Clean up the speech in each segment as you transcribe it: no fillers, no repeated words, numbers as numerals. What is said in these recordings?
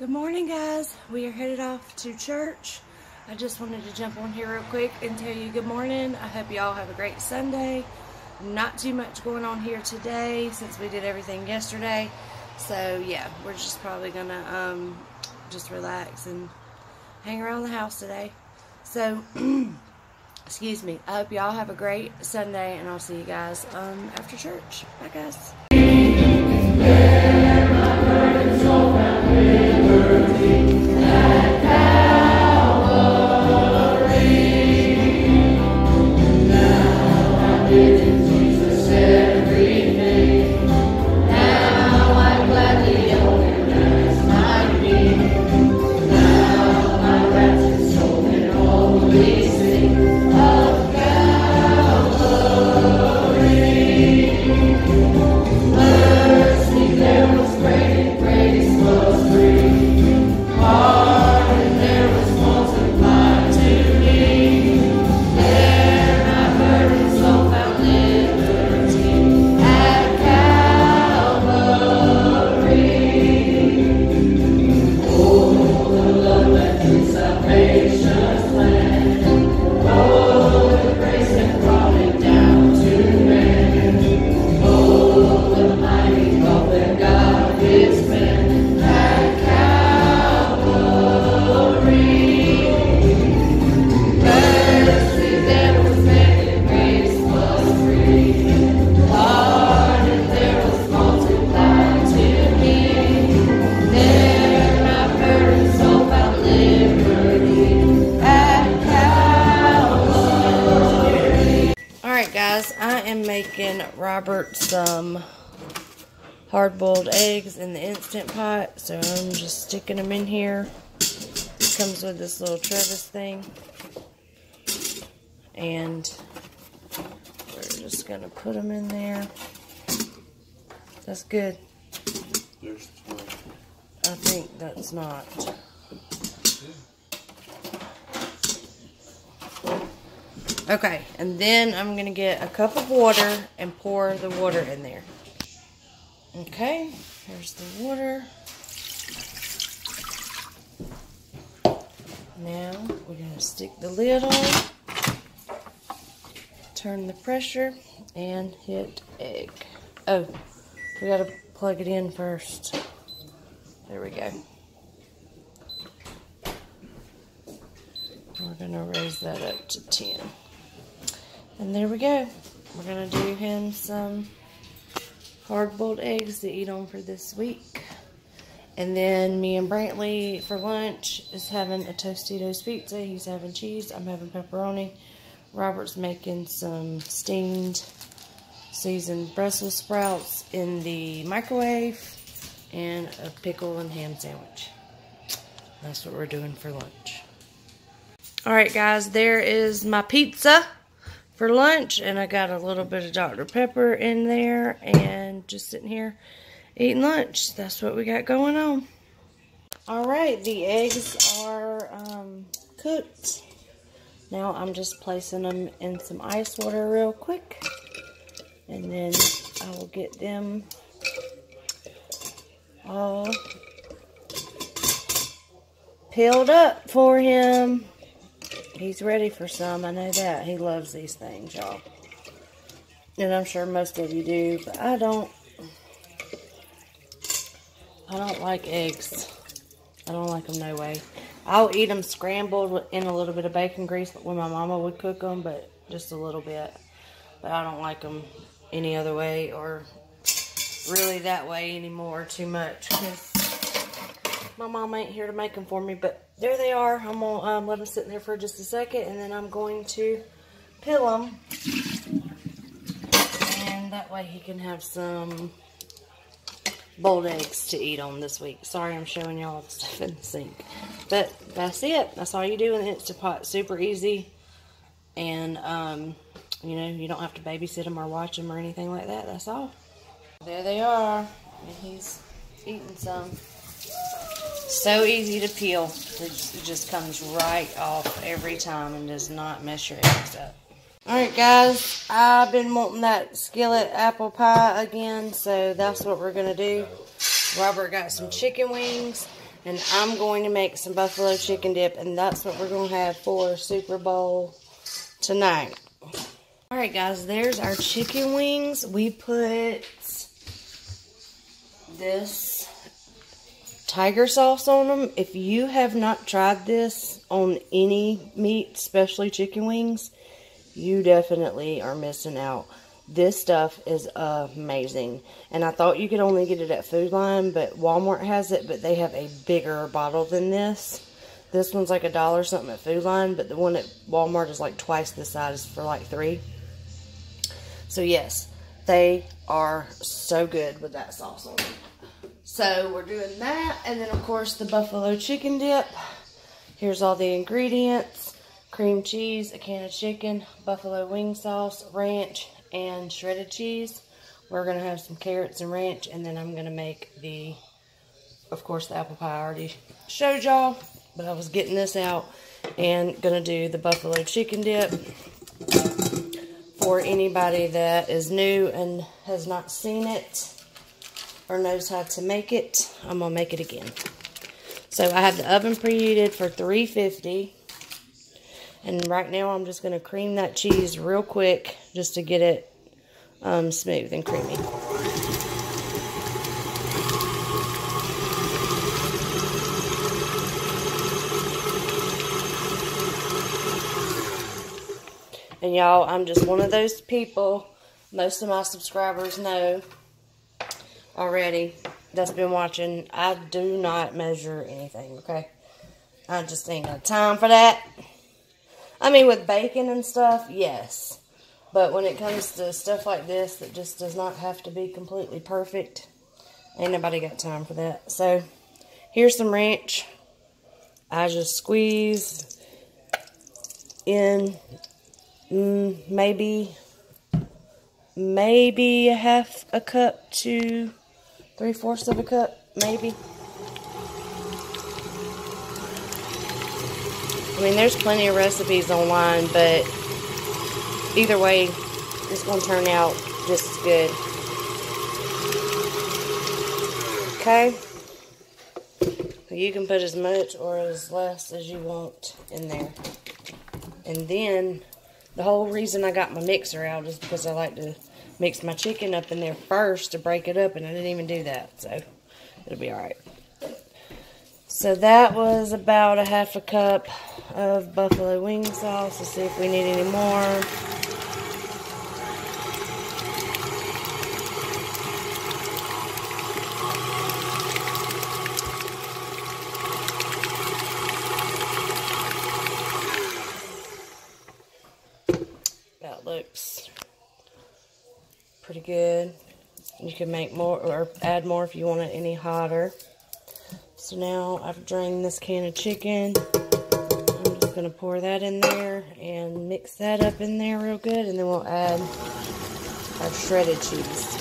Good morning, guys. We are headed off to church. I just wanted to jump on here real quick and tell you good morning. I hope y'all have a great Sunday. Not too much going on here today since we did everything yesterday. So yeah, we're just probably gonna just relax and hang around the house today. So excuse me. I hope y'all have a great Sunday, and I'll see you guys after church. Bye, guys. Guys, I am making Robert some hard-boiled eggs in the Instant Pot, so I'm just sticking them in here. It comes with this little Travis thing, and we're just gonna put them in there. That's good. There's 20. I think that's not. Okay, and then I'm going to get a cup of water and pour the water in there. Okay, here's the water. Now, we're going to stick the lid on, turn the pressure, and hit egg. Oh, we got to plug it in first. There we go. We're going to raise that up to 10. And there we go. We're going to do him some hard-boiled eggs to eat on for this week. And then me and Brantley for lunch is having a Tostitos pizza. He's having cheese. I'm having pepperoni. Robert's making some steamed seasoned Brussels sprouts in the microwave. And a pickle and ham sandwich. That's what we're doing for lunch. Alright guys, there is my pizza for lunch, and I got a little bit of Dr. Pepper in there, and just sitting here eating lunch. That's what we got going on. Alright, the eggs are cooked. Now I'm just placing them in some ice water real quick, and then I will get them all peeled up for him. He's ready for some, I know that. He loves these things, y'all. And I'm sure most of you do, but I don't like eggs. I don't like them no way. I'll eat them scrambled in a little bit of bacon grease when my mama would cook them, but just a little bit. But I don't like them any other way, or really that way anymore too much, because my mom ain't here to make them for me. But there they are. I'm going to let them sit in there for just a second, and then I'm going to peel them. And that way he can have some boiled eggs to eat on this week. Sorry I'm showing y'all the stuff in the sink. But that's it. That's all you do in the Instant Pot. Super easy. And, you know, you don't have to babysit them or watch them or anything like that. That's all. There they are. And he's eating some. So easy to peel. It just comes right off every time and does not mess your eggs up. Alright guys, I've been wanting that skillet apple pie again, so that's what we're going to do. Robert got some chicken wings, And I'm going to make some buffalo chicken dip, and that's what we're going to have for Super Bowl tonight. Alright guys, there's our chicken wings. We put this tiger sauce on them. If you have not tried this on any meat, especially chicken wings, you definitely are missing out. This stuff is amazing. And I thought you could only get it at Food Line, but Walmart has it, but they have a bigger bottle than this. This one's like $1 something at Food Line, but the one at Walmart is like twice the size for like $3. So yes, they are so good with that sauce on them. So we're doing that, and then of course the buffalo chicken dip. Here's all the ingredients: cream cheese, a can of chicken, buffalo wing sauce, ranch, and shredded cheese. We're gonna have some carrots and ranch, and then I'm gonna make of course, the apple pie I already showed y'all, but I was getting this out and gonna do the buffalo chicken dip. For anybody that is new and has not seen it or knows how to make it, I'm going to make it again. So I have the oven preheated for 350. And right now I'm just going to cream that cheese real quick just to get it smooth and creamy. And y'all, I'm just one of those people, most of my subscribers know already, that's been watching. I do not measure anything, okay? I just ain't got time for that. I mean, with bacon and stuff, yes. But when it comes to stuff like this that just does not have to be completely perfect, ain't nobody got time for that. So, here's some ranch. I just squeeze in maybe a half a cup to 3/4 of a cup, maybe. I mean, there's plenty of recipes online, but either way, it's going to turn out just as good. Okay? You can put as much or as less as you want in there. And then the whole reason I got my mixer out is because I like to mix my chicken up in there first to break it up, and I didn't even do that, so it'll be alright. So that was about a half a cup of buffalo wing sauce. Let's see if we need any more. That looks pretty good. You can make more or add more if you want it any hotter. So now I've drained this can of chicken. I'm just going to pour that in there and mix that up in there real good, and then we'll add our shredded cheese.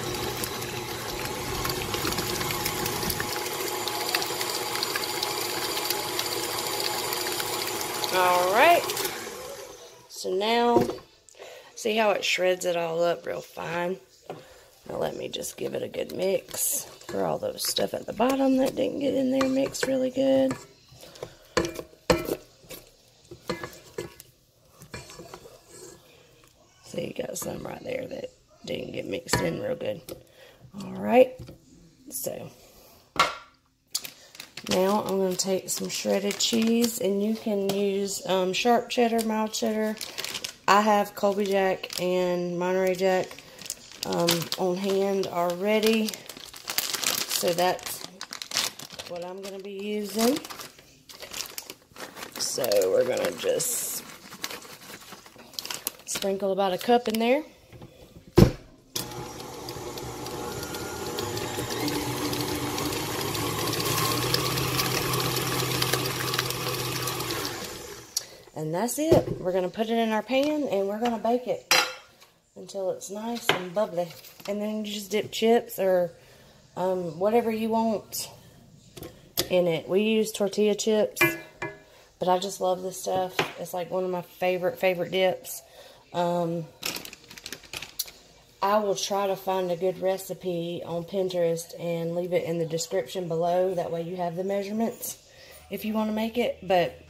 Alright, so now, see how it shreds it all up real fine? Now let me just give it a good mix for all those stuff at the bottom that didn't get in there mixed really good. See, you got some right there that didn't get mixed in real good. Alright, so now I'm going to take some shredded cheese, and you can use sharp cheddar, mild cheddar. I have Colby Jack and Monterey Jack on hand already, so that's what I'm going to be using. So we're going to just sprinkle about a cup in there. And that's it. We're going to put it in our pan, and we're going to bake it until it's nice and bubbly. And then you just dip chips or whatever you want in it. We use tortilla chips, but I just love this stuff. It's like one of my favorite dips. I will try to find a good recipe on Pinterest and leave it in the description below. That way you have the measurements. if you want to make it, but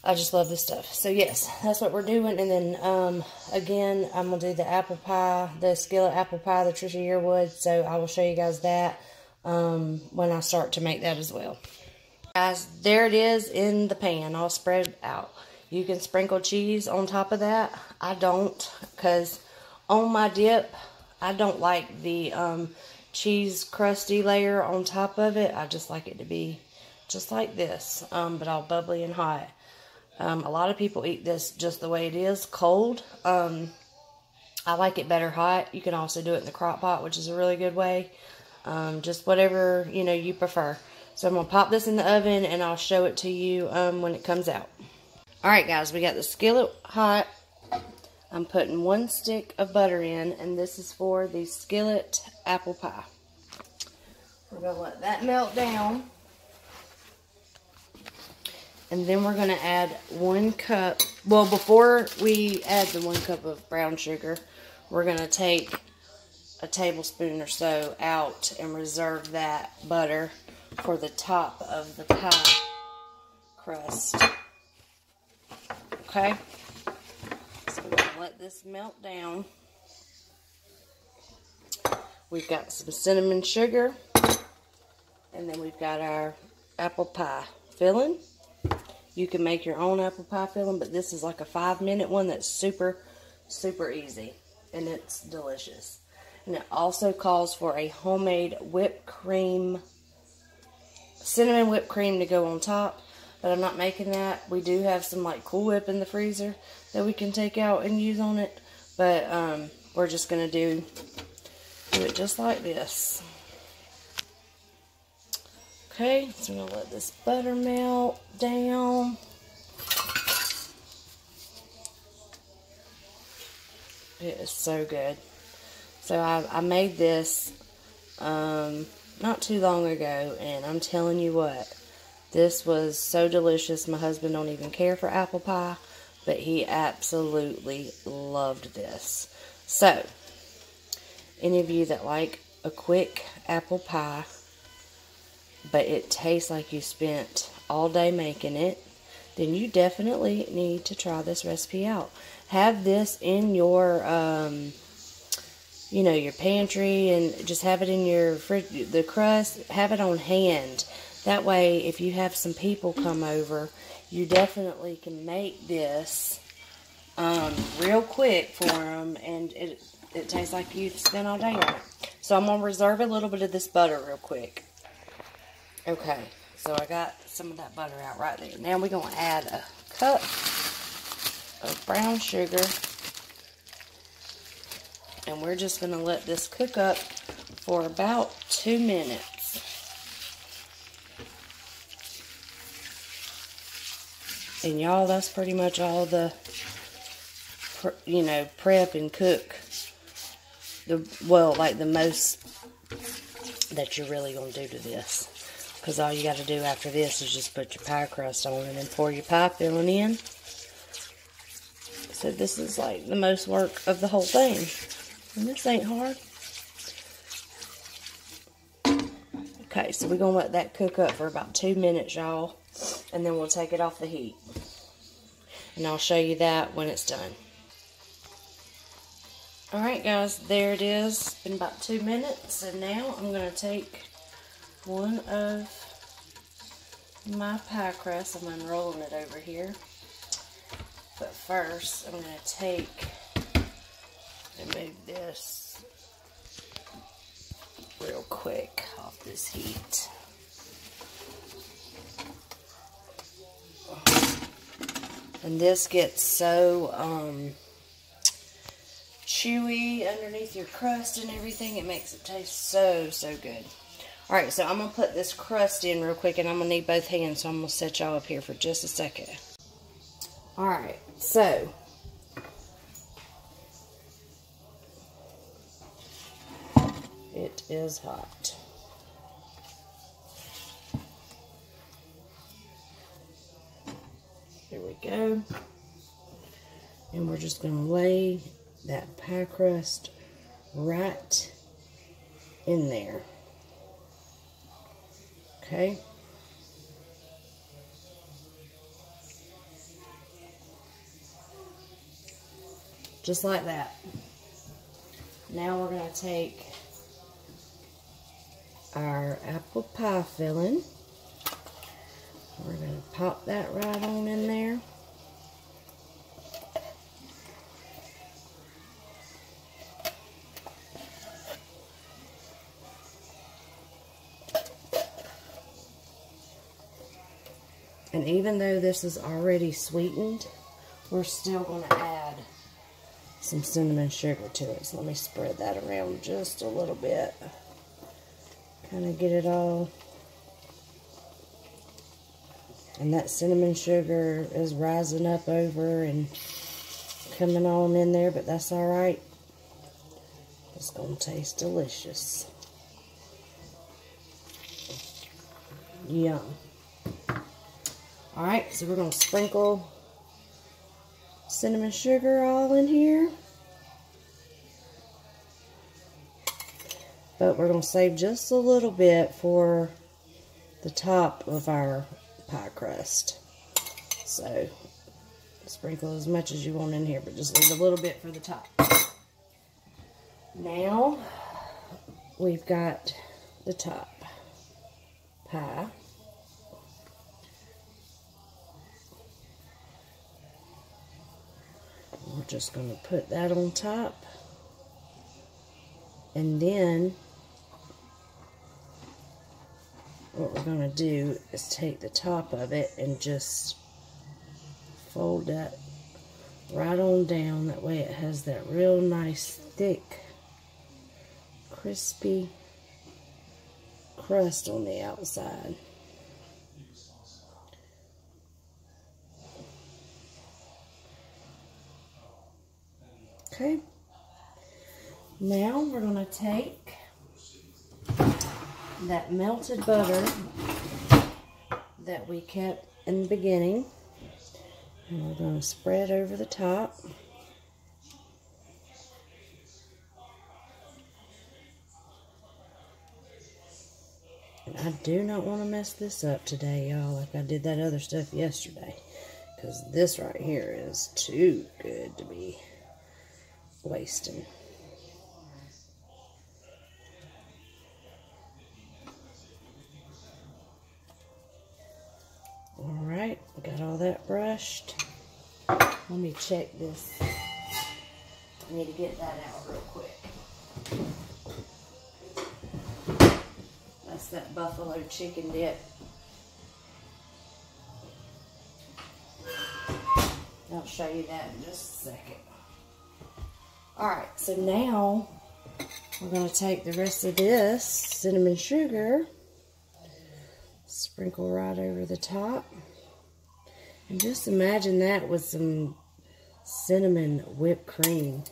I just love this stuff. So yes, that's what we're doing. And then again, I'm gonna do the apple pie, the skillet apple pie, the Trisha Yearwood. So I will show you guys that when I start to make that as well. Guys, there it is in the pan, all spread out. You can sprinkle cheese on top of that. I don't, because on my dip, I don't like the cheese crusty layer on top of it. I just like it to be just like this, but all bubbly and hot. A lot of people eat this just the way it is, cold. I like it better hot. You can also do it in the crock pot, which is a really good way. Just whatever, you know, you prefer. So I'm going to pop this in the oven, and I'll show it to you when it comes out. Alright guys, we got the skillet hot. I'm putting 1 stick of butter in, and this is for the skillet apple pie. We're going to let that melt down. And then we're going to add 1 cup. Well, before we add the 1 cup of brown sugar, we're going to take a tablespoon or so out and reserve that butter for the top of the pie crust. Okay? So we're going to let this melt down. We've got some cinnamon sugar. And then we've got our apple pie filling. You can make your own apple pie filling, but this is like a 5-minute one that's super, super easy. And it's delicious. And it also calls for a homemade whipped cream, cinnamon whipped cream to go on top. But I'm not making that. We do have some like Cool Whip in the freezer that we can take out and use on it. But we're just going to do it just like this. Okay, so I'm going to let this butter melt down. It is so good. So I made this not too long ago, and I'm telling you what, this was so delicious. My husband don't even care for apple pie, but he absolutely loved this. So, any of you that like a quick apple pie, but it tastes like you spent all day making it, then you definitely need to try this recipe out. Have this in your, you know, your pantry, and just have it in your fridge, the crust, have it on hand. That way, if you have some people come over, you definitely can make this real quick for them, and it tastes like you spent all day on it. So I'm going to reserve a little bit of this butter real quick. Okay, so I got some of that butter out right there. Now we're going to add a cup of brown sugar. And we're just going to let this cook up for about 2 minutes. And y'all, that's pretty much all the, you know, prep and cook. Well, like the most that you're really going to do to this. Because all you got to do after this is just put your pie crust on and then pour your pie filling in. So this is like the most work of the whole thing. And this ain't hard. Okay, so we're going to let that cook up for about 2 minutes, y'all. And then we'll take it off the heat. And I'll show you that when it's done. Alright guys, there it is. It's been about 2 minutes. And now I'm going to take one of my pie crust. I'm unrolling it over here. But first, I'm going to take and move this real quick off this heat. And this gets so chewy underneath your crust and everything. It makes it taste so, so good. Alright, so I'm going to put this crust in real quick, and I'm going to need both hands, so I'm going to set y'all up here for just a second. Alright, so it is hot. There we go. And we're just going to lay that pie crust right in there. Okay. Just like that. Now we're going to take our apple pie filling. We're going to pop that right on in there. And even though this is already sweetened, we're still going to add some cinnamon sugar to it. So let me spread that around just a little bit. Kind of get it all. And that cinnamon sugar is rising up over and coming on in there, but that's alright. It's going to taste delicious. Yum. Alright, so we're going to sprinkle cinnamon sugar all in here. But we're going to save just a little bit for the top of our pie crust. So, sprinkle as much as you want in here, but just leave a little bit for the top. Now, we've got the top pie. We're just going to put that on top. And then what we're going to do is take the top of it and just fold that right on down. That way it has that real nice, thick, crispy crust on the outside. Okay. Now we're going to take that melted butter that we kept in the beginning, and we're going to spread over the top. And I do not want to mess this up today, y'all, like I did that other stuff yesterday, because this right here is too good to be wasting. Alright, got all that brushed. Let me check this. I need to get that out real quick. That's that buffalo chicken dip. I'll show you that in just a second. Alright, so now we're going to take the rest of this cinnamon sugar, sprinkle right over the top, and just imagine that with some cinnamon whipped cream.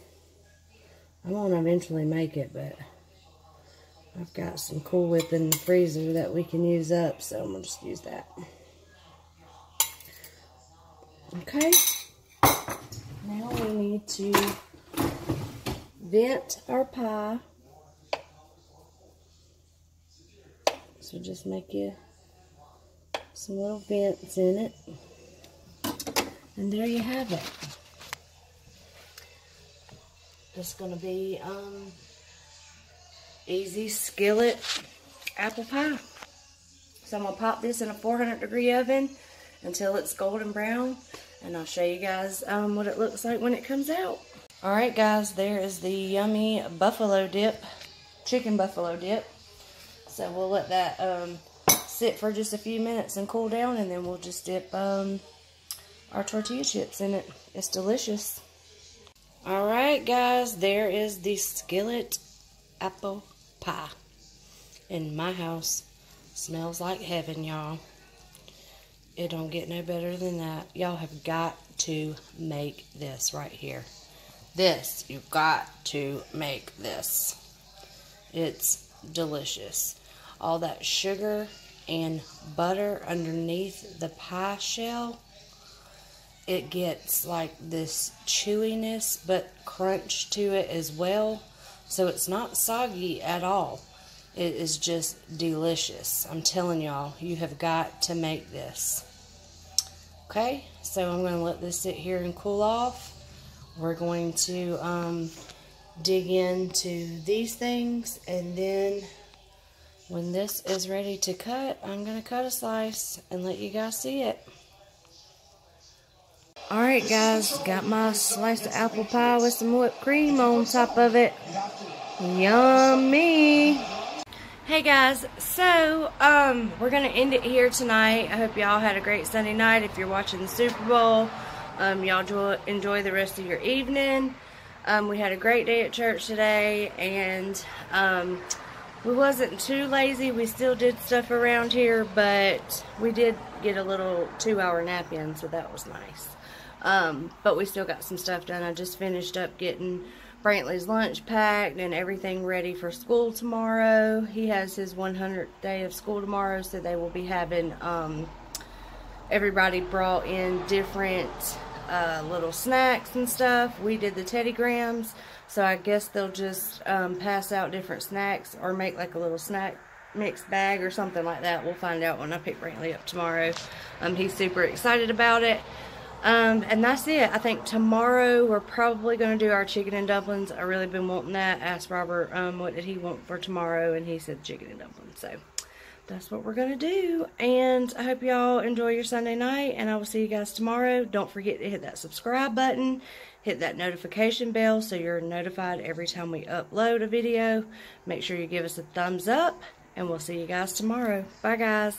I want to eventually make it, but I've got some Cool Whip in the freezer that we can use up, so I'm going to just use that. Okay, now we need to vent our pie. So just make you some little vents in it. And there you have it. It's going to be easy skillet apple pie. So I'm going to pop this in a 400-degree oven until it's golden brown. And I'll show you guys what it looks like when it comes out. Alright guys, there is the yummy buffalo dip, chicken buffalo dip. So we'll let that sit for just a few minutes and cool down, and then we'll just dip our tortilla chips in it. It's delicious. Alright guys, there is the skillet apple pie. In my house. Smells like heaven, y'all. It don't get no better than that. Y'all have got to make this right here. This, you've got to make this. It's delicious. All that sugar and butter underneath the pie shell, it gets like this chewiness but crunch to it as well. So it's not soggy at all. It is just delicious. I'm telling y'all, you have got to make this. Okay, so I'm going to let this sit here and cool off we're going to dig into these things, and then when this is ready to cut, I'm going to cut a slice and let you guys see it. Alright guys, got my slice of apple pie with some whipped cream on top of it. Yummy! Hey guys, so we're going to end it here tonight. I hope y'all had a great Sunday night. If you're watching the Super Bowl, y'all enjoy the rest of your evening. We had a great day at church today, and we wasn't too lazy. We still did stuff around here, but we did get a little 2-hour nap in, so that was nice. But we still got some stuff done. I just finished up getting Brantley's lunch packed and everything ready for school tomorrow. He has his 100th day of school tomorrow, so they will be having, everybody brought in different little snacks and stuff. We did the Teddy Grahams, so I guess they'll just pass out different snacks or make like a little snack mixed bag or something like that. We'll find out when I pick Brantley up tomorrow. He's super excited about it. And that's it. I think tomorrow we're probably going to do our chicken and dumplings. I really been wanting that. Asked Robert what did he want for tomorrow, and he said chicken and dumplings. So that's what we're going to do. And I hope y'all enjoy your Sunday night, and I will see you guys tomorrow. Don't forget to hit that subscribe button. Hit that notification bell so you're notified every time we upload a video. Make sure you give us a thumbs up, and we'll see you guys tomorrow. Bye guys.